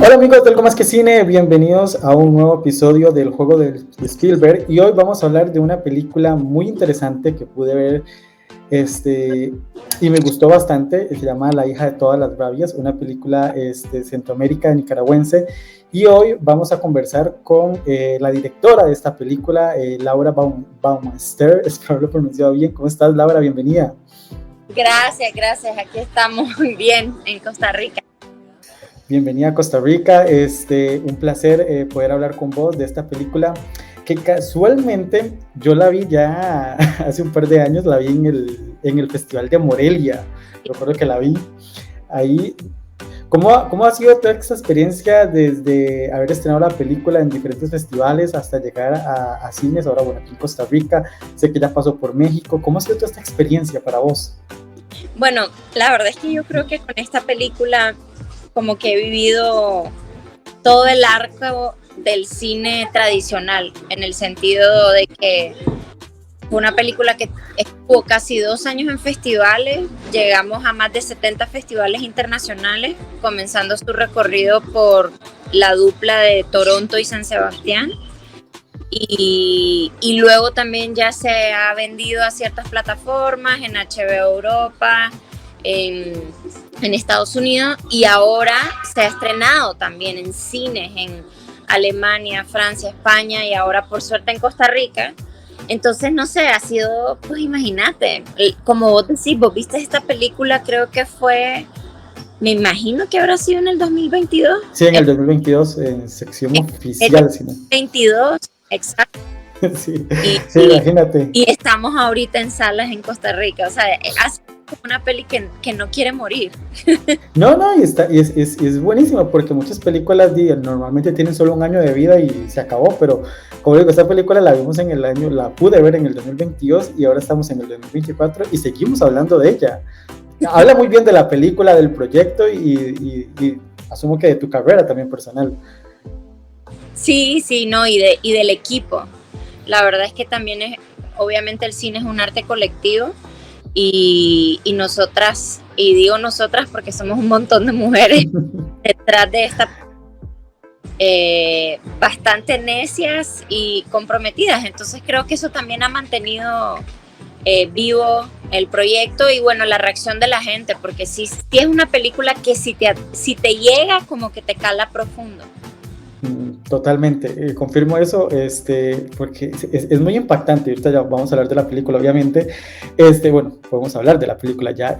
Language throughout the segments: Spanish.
Hola amigos del Más que Cine, bienvenidos a un nuevo episodio del juego de Spielberg y hoy vamos a hablar de una película muy interesante que pude ver y me gustó bastante. Se llama La hija de todas las rabias, una película centroamérica nicaragüense, y hoy vamos a conversar con la directora de esta película, Laura Baumeister. Espero haberlo pronunciado bien. ¿Cómo estás, Laura? Bienvenida. Gracias, aquí estamos muy bien en Costa Rica. Bienvenida a Costa Rica, un placer poder hablar con vos de esta película que casualmente yo la vi ya hace un par de años, la vi en el Festival de Morelia. Recuerdo que la vi ahí. ¿Cómo ha sido toda esta experiencia desde haber estrenado la película en diferentes festivales hasta llegar a cines? Ahora, bueno, aquí en Costa Rica, sé que ya pasó por México. ¿Cómo ha sido toda esta experiencia para vos? Bueno, la verdad es que yo creo que con esta película como que he vivido todo el arco del cine tradicional, en el sentido de que fue una película que estuvo casi 2 años en festivales, llegamos a más de 70 festivales internacionales, comenzando su recorrido por la dupla de Toronto y San Sebastián, y luego también ya se ha vendido a ciertas plataformas, en HBO Europa, en Estados Unidos, y ahora se ha estrenado también en cines en Alemania, Francia, España y ahora por suerte en Costa Rica. Entonces, no sé, ha sido, pues imagínate, como vos decís, vos viste esta película, creo que fue, me imagino que habrá sido en el 2022. Sí, en el 2022, en sección oficial. 2022, exacto. Sí, sí, imagínate. Y estamos ahorita en salas en Costa Rica, o sea, hace una peli que no quiere morir. No, y es buenísima, porque muchas películas normalmente tienen solo un año de vida y se acabó, pero como digo, esta película la vimos la pude ver en el 2022 y ahora estamos en el 2024 y seguimos hablando de ella. Habla muy bien de la película, del proyecto y asumo que de tu carrera también personal. Sí, no, y del equipo. La verdad es que también obviamente el cine es un arte colectivo y nosotras, y digo nosotras porque somos un montón de mujeres detrás de esta bastante necias y comprometidas, entonces creo que eso también ha mantenido vivo el proyecto y bueno, la reacción de la gente, porque sí es una película que si te llega, como que te cala profundo. Totalmente, confirmo eso, porque es muy impactante. Ahorita ya vamos a hablar de la película, obviamente. Bueno, podemos hablar de la película ya.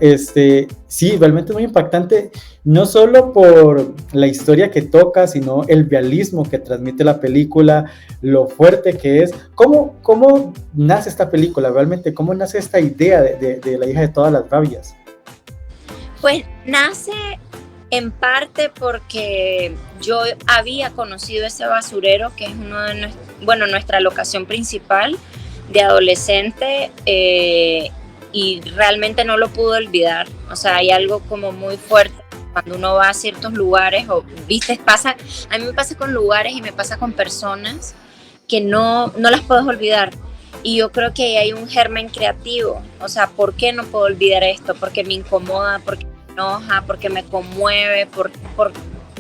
Sí, realmente es muy impactante, no solo por la historia que toca, sino el realismo que transmite la película, lo fuerte que es. ¿Cómo nace esta película? Realmente, ¿cómo nace esta idea de la hija de todas las rabias? Pues nace en parte porque yo había conocido ese basurero, que es nuestra locación principal de adolescente, y realmente no lo pude olvidar. O sea, hay algo como muy fuerte cuando uno va a ciertos lugares, o viste, a mí me pasa con lugares y me pasa con personas que no las puedes olvidar. Y yo creo que ahí hay un germen creativo. O sea, ¿por qué no puedo olvidar esto? Porque me incomoda, porque enoja, porque me conmueve, por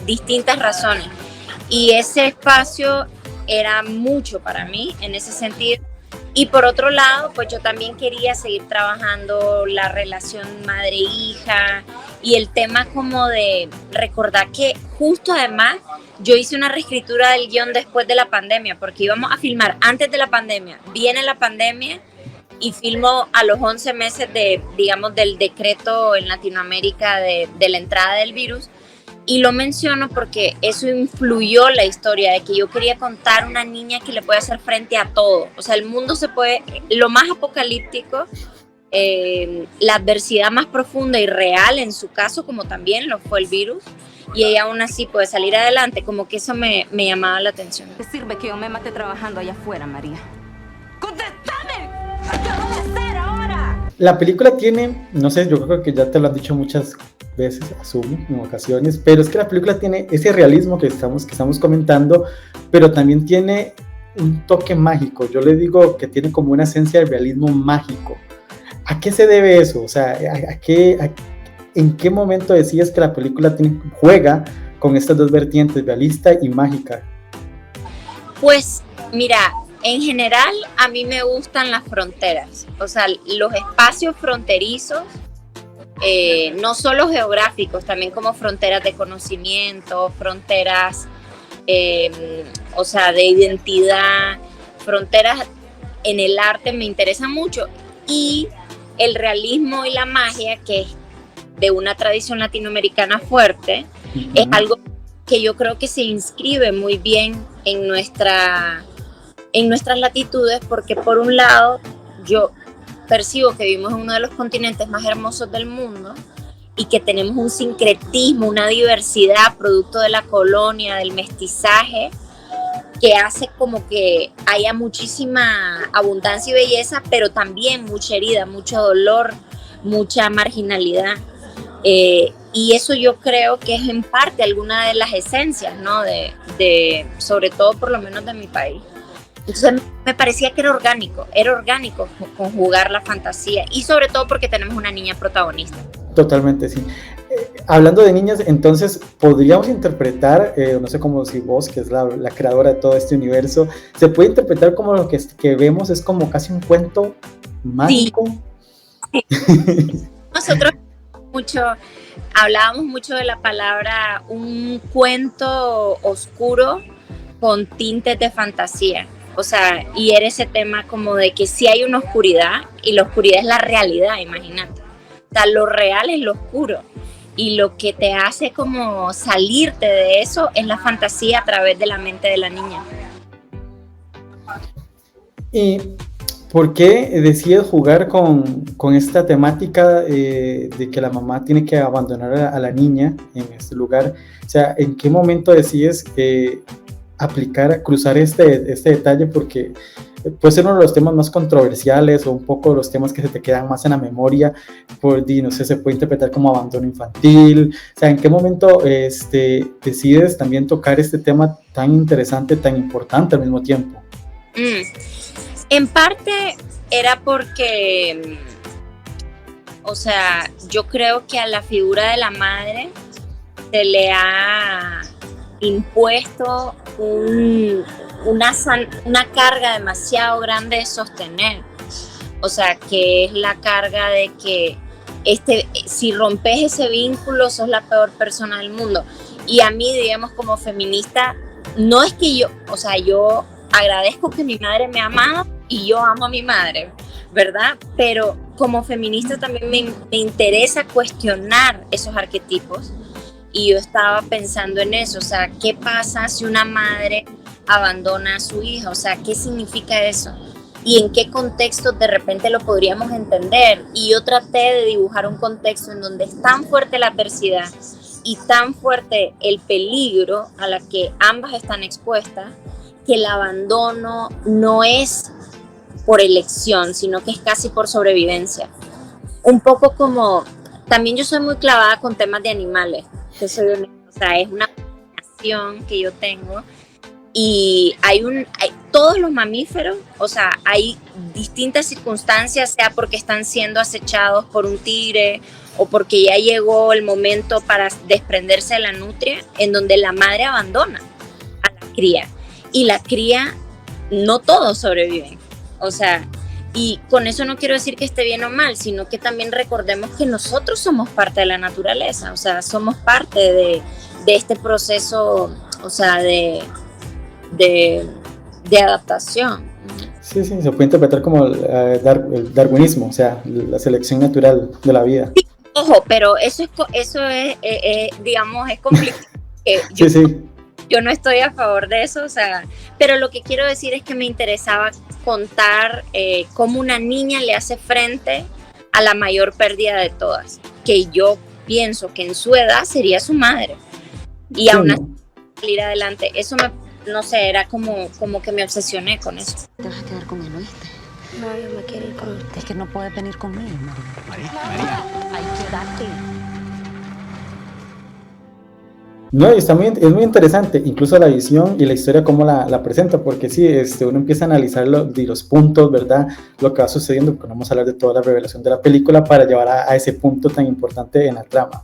distintas razones. Y ese espacio era mucho para mí en ese sentido. Y por otro lado, pues yo también quería seguir trabajando la relación madre-hija y el tema como de recordar que justo además yo hice una reescritura del guión después de la pandemia, porque íbamos a filmar antes de la pandemia, viene la pandemia y filmo a los 11 meses del decreto en Latinoamérica de la entrada del virus. Y lo menciono porque eso influyó la historia de que yo quería contar una niña que le puede hacer frente a todo. O sea, el mundo lo más apocalíptico, la adversidad más profunda y real en su caso, como también lo fue el virus, y ella aún así puede salir adelante. Como que eso me llamaba la atención. ¿Qué sirve que yo me mate trabajando allá afuera, María? ¡Contestame! ¿Qué voy a hacer ahora? La película tiene, no sé, yo creo que ya te lo han dicho muchas veces, asumo, en ocasiones, pero es que la película tiene ese realismo que estamos comentando, pero también tiene un toque mágico. Yo le digo que tiene como una esencia de realismo mágico. ¿A qué se debe eso? O sea, ¿en qué momento decías que la película juega con estas dos vertientes, realista y mágica? Pues mira, en general a mí me gustan las fronteras, o sea, los espacios fronterizos, no solo geográficos, también como fronteras de conocimiento, fronteras, o sea, de identidad, fronteras en el arte me interesan mucho, y el realismo y la magia, que es de una tradición latinoamericana fuerte, es algo que yo creo que se inscribe muy bien en nuestras latitudes, porque por un lado yo percibo que vivimos en uno de los continentes más hermosos del mundo y que tenemos un sincretismo, una diversidad producto de la colonia, del mestizaje, que hace como que haya muchísima abundancia y belleza, pero también mucha herida, mucho dolor, mucha marginalidad. Y eso yo creo que es en parte alguna de las esencias, ¿no? de sobre todo por lo menos de mi país. Entonces me parecía que era orgánico conjugar la fantasía, y sobre todo porque tenemos una niña protagonista. Totalmente, sí. Hablando de niñas, entonces podríamos interpretar, no sé cómo si vos, que es la creadora de todo este universo, se puede interpretar como lo que vemos es como casi un cuento mágico. Sí. Nosotros hablábamos mucho de la palabra un cuento oscuro con tintes de fantasía. O sea, y era ese tema como de que sí hay una oscuridad, y la oscuridad es la realidad, imagínate. O sea, lo real es lo oscuro, y lo que te hace como salirte de eso es la fantasía a través de la mente de la niña. ¿Y por qué decides jugar con esta temática de que la mamá tiene que abandonar a la niña en este lugar? O sea, ¿en qué momento decides cruzar este detalle? Porque puede ser uno de los temas más controversiales, o un poco los temas que se te quedan más en la memoria, no sé, se puede interpretar como abandono infantil. O sea, ¿en qué momento decides también tocar este tema tan interesante, tan importante al mismo tiempo? En parte era porque, o sea, yo creo que a la figura de la madre se le ha impuesto una carga demasiado grande de sostener. O sea, que es la carga de que si rompes ese vínculo sos la peor persona del mundo. Y a mí, digamos, como feminista, no es que yo agradezco que mi madre me ha amado y yo amo a mi madre, ¿verdad? Pero como feminista también me interesa cuestionar esos arquetipos. Y yo estaba pensando en eso, o sea, ¿qué pasa si una madre abandona a su hija? O sea, ¿qué significa eso? ¿Y en qué contexto de repente lo podríamos entender? Y yo traté de dibujar un contexto en donde es tan fuerte la adversidad y tan fuerte el peligro a la que ambas están expuestas, que el abandono no es por elección, sino que es casi por sobrevivencia. Un poco como, también yo soy muy clavada con temas de animales, que soy honesta, o sea, es una fascinación que yo tengo, y hay todos los mamíferos, o sea, hay distintas circunstancias, sea porque están siendo acechados por un tigre o porque ya llegó el momento para desprenderse de la nutria, en donde la madre abandona a la cría, y la cría, no todos sobreviven, o sea, y con eso no quiero decir que esté bien o mal, sino que también recordemos que nosotros somos parte de la naturaleza, o sea, somos parte de este proceso, o sea, de adaptación. Sí, se puede interpretar como el darwinismo, o sea, la selección natural de la vida. Sí, ojo, pero eso es digamos, es complicado. Yo no estoy a favor de eso, o sea, pero lo que quiero decir es que me interesaba contar cómo una niña le hace frente a la mayor pérdida de todas, que yo pienso que en su edad sería su madre, y sí, aún así salir adelante. Eso no sé, era como que me obsesioné con eso. Te vas a quedar con él, ¿oíste? No, yo me quiero ir con usted. Es que no puedes venir conmigo, María. María. Hay que darte. No, y es muy interesante, incluso la visión y la historia cómo la presenta, porque sí, uno empieza a analizar los puntos, ¿verdad? Lo que va sucediendo, porque no vamos a hablar de toda la revelación de la película para llevar a ese punto tan importante en la trama.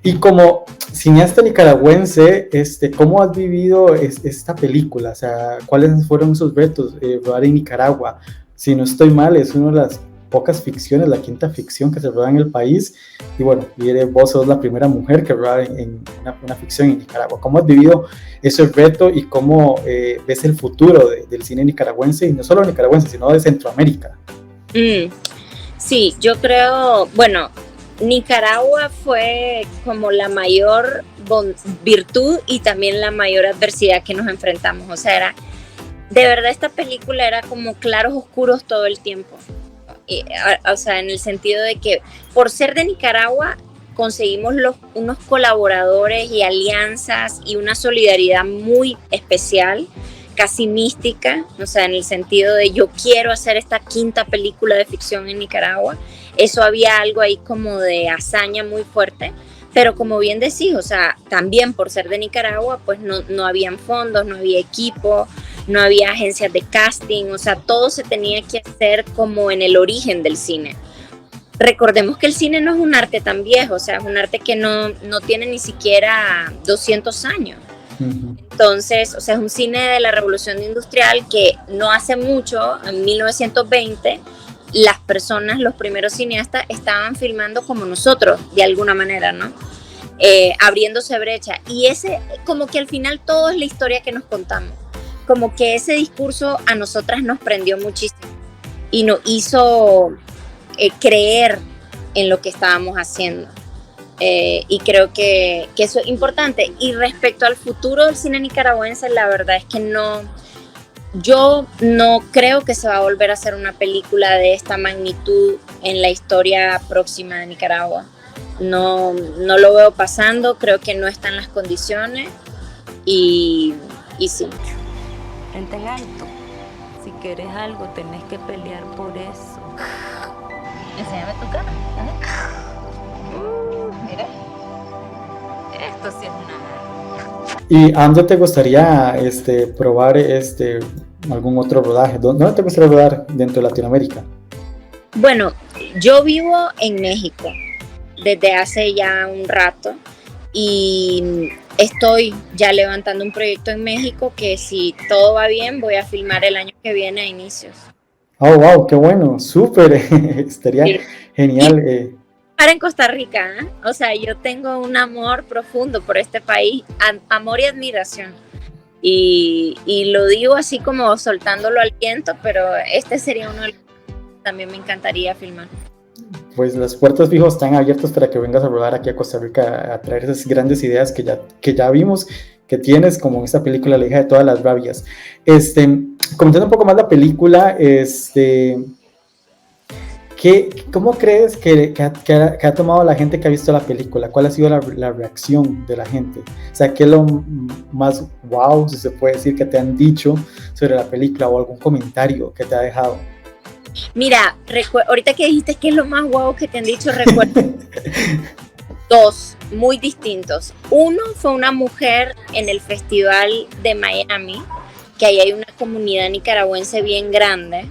Y como cineasta nicaragüense, ¿cómo has vivido esta película? O sea, ¿cuáles fueron esos retos rodar en Nicaragua? Si no estoy mal, es una de las pocas ficciones, la quinta ficción que se rueda en el país, y bueno, vos sos la primera mujer que rueda en una ficción en Nicaragua. ¿Cómo has vivido ese reto y cómo ves el futuro del cine nicaragüense, y no solo nicaragüense, sino de Centroamérica? Sí, yo creo, bueno, Nicaragua fue como la mayor virtud y también la mayor adversidad que nos enfrentamos. O sea, de verdad esta película era como claros oscuros todo el tiempo. O sea, en el sentido de que por ser de Nicaragua conseguimos unos colaboradores y alianzas y una solidaridad muy especial, casi mística, o sea, en el sentido de yo quiero hacer esta quinta película de ficción en Nicaragua. Eso había algo ahí como de hazaña muy fuerte, pero como bien decís, o sea, también por ser de Nicaragua, pues no habían fondos, no había equipo, no había agencias de casting, o sea, todo se tenía que hacer como en el origen del cine. Recordemos que el cine no es un arte tan viejo, o sea, es un arte que no tiene ni siquiera 200 años. Entonces, o sea, es un cine de la Revolución Industrial que no hace mucho, en 1920, las personas, los primeros cineastas, estaban filmando como nosotros, de alguna manera, ¿no? Abriéndose brecha. Y como que al final todo es la historia que nos contamos. Como que ese discurso a nosotras nos prendió muchísimo y nos hizo creer en lo que estábamos haciendo. Y creo que eso es importante. Y respecto al futuro del cine nicaragüense, la verdad es que yo no creo que se va a volver a hacer una película de esta magnitud en la historia próxima de Nicaragua. No lo veo pasando, creo que no están las condiciones y sí. Frente en alto. Si quieres algo, tenés que pelear por eso. Enséñame tu cara. Mira. Esto sí es una... ¿Y a dónde te gustaría probar algún otro rodaje? ¿Dónde te gustaría rodar dentro de Latinoamérica? Bueno, yo vivo en México desde hace ya un rato y estoy ya levantando un proyecto en México que si todo va bien voy a filmar el año que viene a inicios. Oh, wow, qué bueno, súper, estaría Sí. genial. Para en Costa Rica, ¿eh? O sea, yo tengo un amor profundo por este país, amor y admiración. Y lo digo así como soltándolo al viento, pero este sería uno de los que también me encantaría filmar. Pues las puertas fijos están abiertas para que vengas a rodar aquí a Costa Rica a traer esas grandes ideas que ya vimos que tienes, como en esta película La hija de todas las rabias. Comentando un poco más la película, ¿cómo crees que ha tomado la gente que ha visto la película? ¿Cuál ha sido la reacción de la gente? O sea, ¿qué es lo más wow, si se puede decir, que te han dicho sobre la película o algún comentario que te ha dejado? Mira, ahorita que dijiste que es lo más guau que te han dicho, recuerdo dos muy distintos. Uno fue una mujer en el festival de Miami, que ahí hay una comunidad nicaragüense bien grande,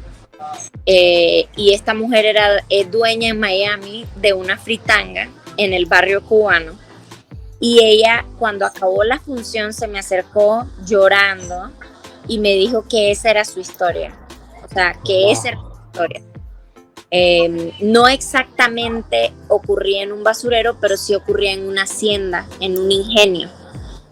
y esta mujer es dueña en Miami de una fritanga en el barrio cubano, y ella cuando acabó la función se me acercó llorando y me dijo que esa era su historia, o sea, que esa era su historia. No exactamente ocurría en un basurero, pero sí ocurría en una hacienda, en un ingenio,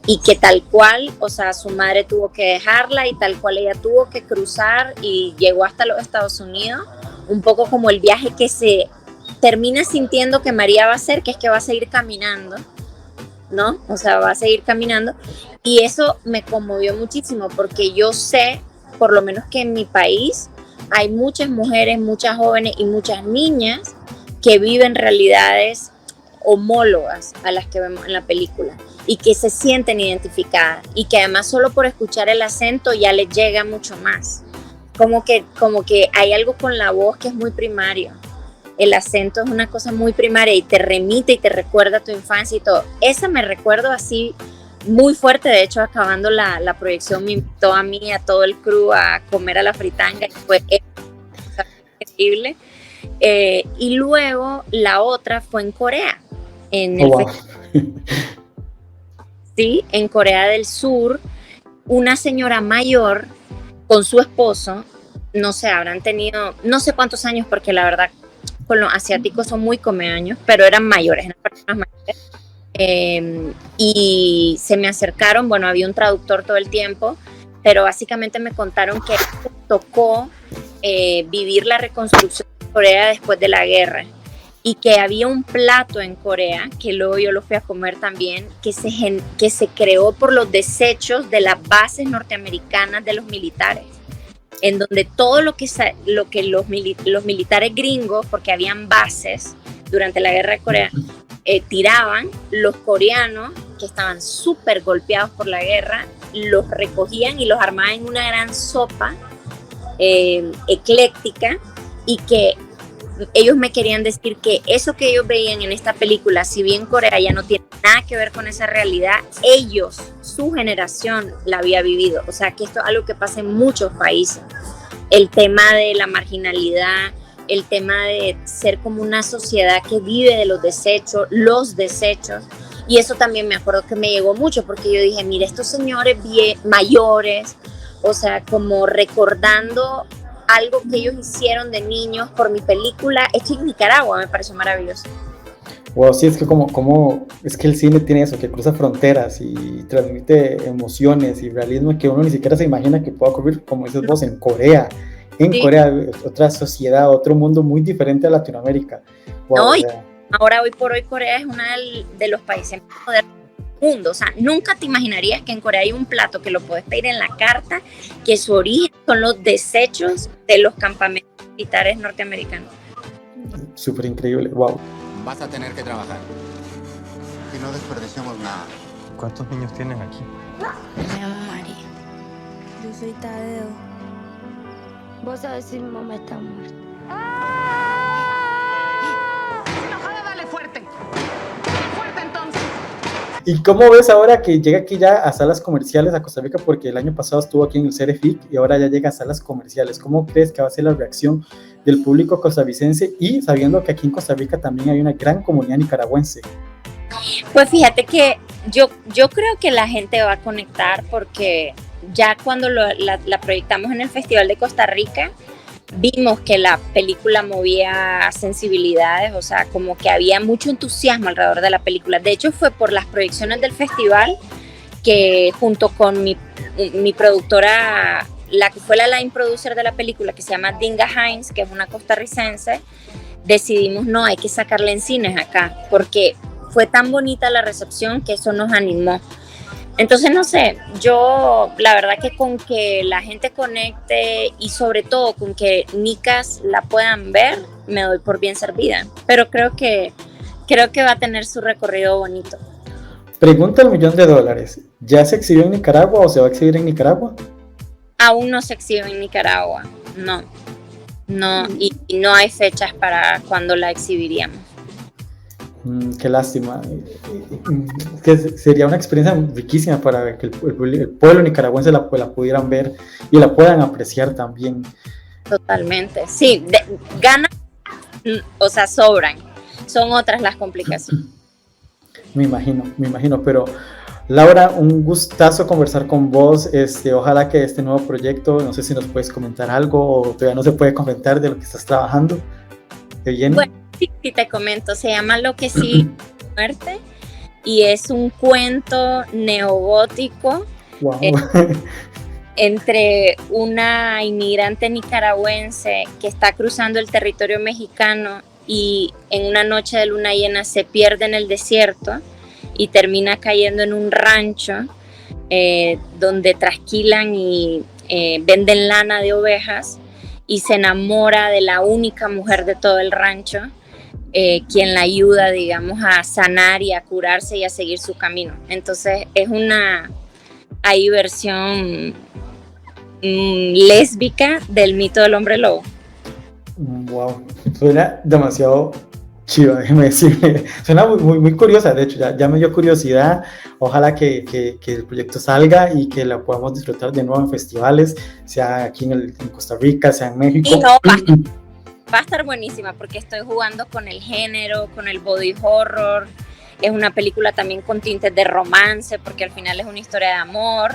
y que tal cual, o sea, su madre tuvo que dejarla y tal cual ella tuvo que cruzar y llegó hasta los Estados Unidos, un poco como el viaje que se termina sintiendo que María va a hacer, que es que va a seguir caminando, ¿no? O sea, va a seguir caminando, y eso me conmovió muchísimo porque yo sé, por lo menos que en mi país, hay muchas mujeres, muchas jóvenes y muchas niñas que viven realidades homólogas a las que vemos en la película y que se sienten identificadas y que además solo por escuchar el acento ya les llega mucho más. Como que hay algo con la voz que es muy primario. El acento es una cosa muy primaria y te remite y te recuerda a tu infancia y todo. Esa me recuerdo así muy fuerte. De hecho, acabando la proyección me invitó a mí, a todo el crew, a comer a la fritanga y fue increíble. Y luego la otra fue en Corea, en el sí, en Corea del Sur, una señora mayor con su esposo, no sé, habrán tenido no sé cuántos años, porque la verdad con los asiáticos son muy comeaños, pero eran mayores, eran personas mayores. Y se me acercaron, bueno, había un traductor todo el tiempo, pero básicamente me contaron que tocó vivir la reconstrucción de Corea después de la guerra, y que había un plato en Corea, que luego yo lo fui a comer también, que se creó por los desechos de las bases norteamericanas de los militares, en donde todo lo que los militares gringos, porque habían bases durante la guerra de Corea, tiraban, los coreanos, que estaban súper golpeados por la guerra, los recogían y los armaban en una gran sopa ecléctica, y que ellos me querían decir que eso que ellos veían en esta película, si bien Corea ya no tiene nada que ver con esa realidad, ellos, su generación, la había vivido. O sea, que esto es algo que pasa en muchos países. El tema de la marginalidad, el tema de ser como una sociedad que vive de los desechos. Y eso también me acuerdo que me llegó mucho, porque yo dije, mira, estos señores mayores, o sea, como recordando algo que ellos hicieron de niños por mi película hecha en Nicaragua. Me pareció maravilloso. Wow, sí, es que es que el cine tiene eso, que cruza fronteras y transmite emociones y realismo que uno ni siquiera se imagina que pueda ocurrir, como dices vos, en Corea. Sí. Corea, otra sociedad, otro mundo muy diferente a Latinoamérica. Wow, no, ahora, hoy por hoy, Corea es uno de los países más modernos del mundo. O sea, nunca te imaginarías que en Corea hay un plato que lo puedes pedir en la carta, que su origen son los desechos de los campamentos militares norteamericanos. Súper increíble, wow. Vas a tener que trabajar. Y no desperdiciamos nada. ¿Cuántos niños tienen aquí? Me llamo María. Yo soy Tadeo. Vos sabés si mi mamá está muerta. Enojada, dale fuerte. Fuerte entonces. ¿Y cómo ves ahora que llega aquí ya a salas comerciales a Costa Rica? Porque el año pasado estuvo aquí en el Cerefic y ahora ya llega a salas comerciales. ¿Cómo crees que va a ser la reacción del público costarricense, y sabiendo que aquí en Costa Rica también hay una gran comunidad nicaragüense? Pues fíjate que yo creo que la gente va a conectar, porque ya cuando la proyectamos en el Festival de Costa Rica, vimos que la película movía sensibilidades, o sea, como que había mucho entusiasmo alrededor de la película. De hecho, fue por las proyecciones del festival que, junto con mi productora, la que fue la line producer de la película, que se llama Dinga Hines, que es una costarricense, decidimos, no, hay que sacarla en cines acá, porque fue tan bonita la recepción que eso nos animó. Entonces, no sé, yo la verdad que con que la gente conecte, y sobre todo con que nicas la puedan ver, me doy por bien servida. Pero creo que va a tener su recorrido bonito. Pregunta $1.000.000. ¿Ya se exhibió en Nicaragua o se va a exhibir en Nicaragua? Aún no se exhibe en Nicaragua, no, y no hay fechas para cuando la exhibiríamos. Qué lástima. Que sería una experiencia riquísima para que el pueblo nicaragüense la pudieran ver y la puedan apreciar también. Totalmente, sí, ganas, o sea, sobran, son otras las complicaciones. Me imagino, pero Laura, un gustazo conversar con vos. Ojalá que este nuevo proyecto, no sé si nos puedes comentar algo o todavía no se puede comentar de lo que estás trabajando. ¿Te viene? Bueno, sí, te comento, se llama Lo que sí muerte, y es un cuento neogótico. Wow. Entre una inmigrante nicaragüense que está cruzando el territorio mexicano y en una noche de luna llena se pierde en el desierto y termina cayendo en un rancho donde trasquilan y venden lana de ovejas, y se enamora de la única mujer de todo el rancho, quien la ayuda, digamos, a sanar y a curarse y a seguir su camino. Entonces es una versión lésbica del mito del hombre lobo. Wow, suena demasiado Chiva, déjeme decirle, suena muy curiosa, de hecho ya me dio curiosidad, ojalá que el proyecto salga y que la podamos disfrutar de nuevo en festivales, sea aquí en Costa Rica, sea en México. Y no, va a estar buenísima porque estoy jugando con el género, con el body horror, es una película también con tintes de romance porque al final es una historia de amor,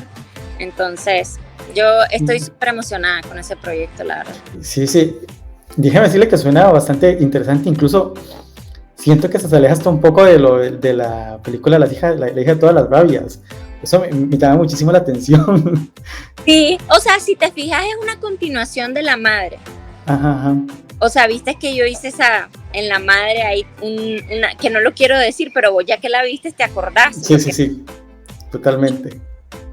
entonces yo estoy súper emocionada con ese proyecto, la verdad. Sí, déjeme decirle que suena bastante interesante, incluso siento que se aleja hasta un poco de la película la hija de todas las rabias. Eso me llama muchísimo la atención. Sí, o sea, si te fijas es una continuación de La Madre. Ajá. O sea, viste que yo hice en La Madre hay una, que no lo quiero decir, pero vos ya que la viste te acordás. Sí, totalmente.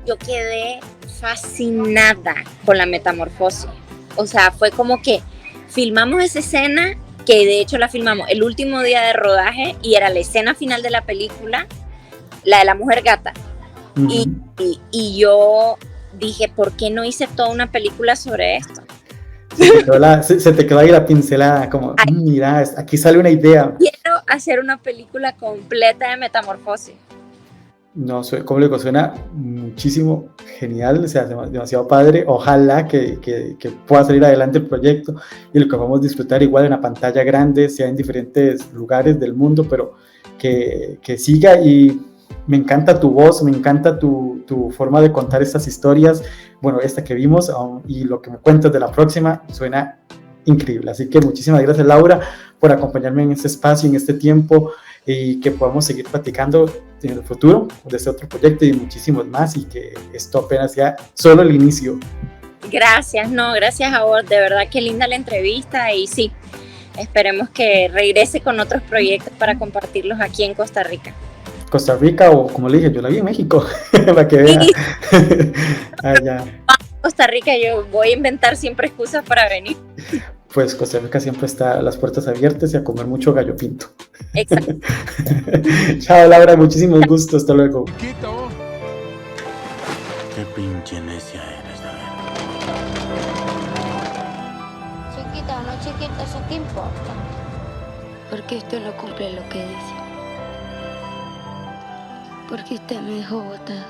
Yo quedé fascinada con la metamorfosis. O sea, fue como que filmamos esa escena, que de hecho la filmamos el último día de rodaje y era la escena final de la película, la de la mujer gata. Uh-huh. Y yo dije, ¿por qué no hice toda una película sobre esto? Se te quedó ahí la pincelada, como, mira, aquí sale una idea. Quiero hacer una película completa de metamorfosis. No, como le digo, suena muchísimo genial, o sea, demasiado padre. Ojalá que pueda salir adelante el proyecto y lo que vamos a disfrutar igual en la pantalla grande, sea en diferentes lugares del mundo, pero que siga. Y me encanta tu voz, me encanta tu forma de contar estas historias. Bueno, esta que vimos y lo que me cuentas de la próxima suena increíble. Así que muchísimas gracias, Laura, por acompañarme en este espacio, en este tiempo, y que podamos seguir platicando en el futuro de este otro proyecto y muchísimos más, y que esto apenas sea solo el inicio. Gracias a vos, de verdad que linda la entrevista, y sí, esperemos que regrese con otros proyectos para compartirlos aquí en Costa Rica. Costa Rica, o como le dije, yo la vi en México, para que vean. Allá. Costa Rica, yo voy a inventar siempre excusas para venir. Pues Costa Rica siempre está las puertas abiertas y a comer mucho gallo pinto. Exacto. Chao, Laura, muchísimos gustos, hasta luego. Qué pinche necia eres, David. Chiquita o no chiquita, ¿eso qué importa? Porque usted no cumple lo que dice. Porque usted me dejó botada.